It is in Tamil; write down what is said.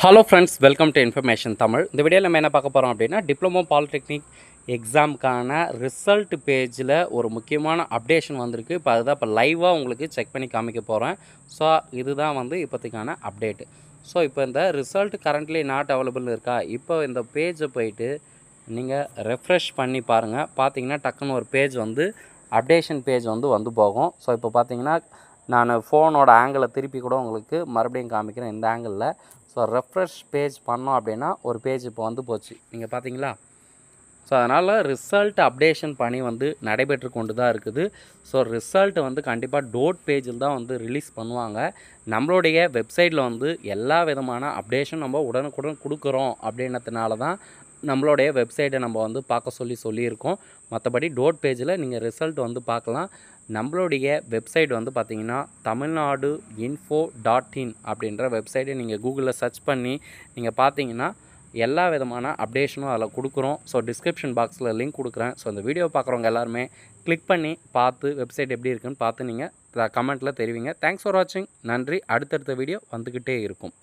Hello friends, welcome to information Tamil. இந்த வீடியோவில் நம்ம என்ன பார்க்க போகிறோம் அப்படின்னா, டிப்ளமோ பாலிடெக்னிக் எக்ஸாமுக்கான ரிசல்ட் பேஜில் ஒரு முக்கியமான அப்டேஷன் வந்திருக்கு. இப்போ லைவாக உங்களுக்கு செக் பண்ணி காமிக்க போகிறேன். ஸோ இதுதான் இப்போதைக்கான அப்டேட்டு. ஸோ இப்போ இந்த ரிசல்ட் கரண்ட்லி நாட் அவைலபிள் இருக்கா, இப்போ இந்த பேஜை போயிட்டு நீங்கள் ரெஃப்ரெஷ் பண்ணி பாருங்கள். பார்த்தீங்கன்னா டக்குன்னு ஒரு பேஜ் அப்டேஷன் பேஜ் வந்து போகும். ஸோ இப்போ பார்த்தீங்கன்னா நான் ஃபோனோட ஆங்கிளை திருப்பி கூட உங்களுக்கு மறுபடியும் காமிக்கிறேன் இந்த ஆங்கிளில். ஸோ ரெஃப்ரெஷ் பேஜ் பண்ணோம் அப்படின்னா ஒரு பேஜ் இப்போ வந்து போச்சு, நீங்கள் பார்த்தீங்களா? ஸோ அதனால் ரிசல்ட் அப்டேஷன் பணி நடைபெற்று கொண்டு தான் இருக்குது. ஸோ ரிசல்ட் கண்டிப்பாக டோட் பேஜில் தான் ரிலீஸ் பண்ணுவாங்க. நம்மளுடைய வெப்சைட்டில் எல்லா விதமான அப்டேஷன் நம்ம உடனுக்குடன் கொடுக்குறோம் அப்படின்றதுனால தான் நம்மளுடைய வெப்சைட்டை நம்ம பார்க்க சொல்லியிருக்கோம். மற்றபடி டோட் பேஜில் நீங்கள் ரிசல்ட் பார்க்கலாம். நம்மளுடைய வெப்சைட் பார்த்திங்கன்னா தமிழ்நாடு info.in அப்படின்ற வெப்சைட்டை நீங்கள் கூகுளில் சர்ச் பண்ணி நீங்கள் பார்த்தீங்கன்னா எல்லா விதமான அப்டேஷனும் அதில் கொடுக்குறோம். ஸோ டிஸ்கிரிப்ஷன் பாக்ஸில் லிங்க் கொடுக்குறேன். ஸோ இந்த வீடியோ பார்க்குறவங்க எல்லாருமே கிளிக் பண்ணி பார்த்து வெப்சைட் எப்படி இருக்குன்னு பார்த்து நீங்கள் கமெண்ட்டில் தெரிவிங்க. தேங்க்ஸ் ஃபார் வாட்சிங். நன்றி. அடுத்தடுத்த வீடியோ வந்துக்கிட்டே இருக்கும்.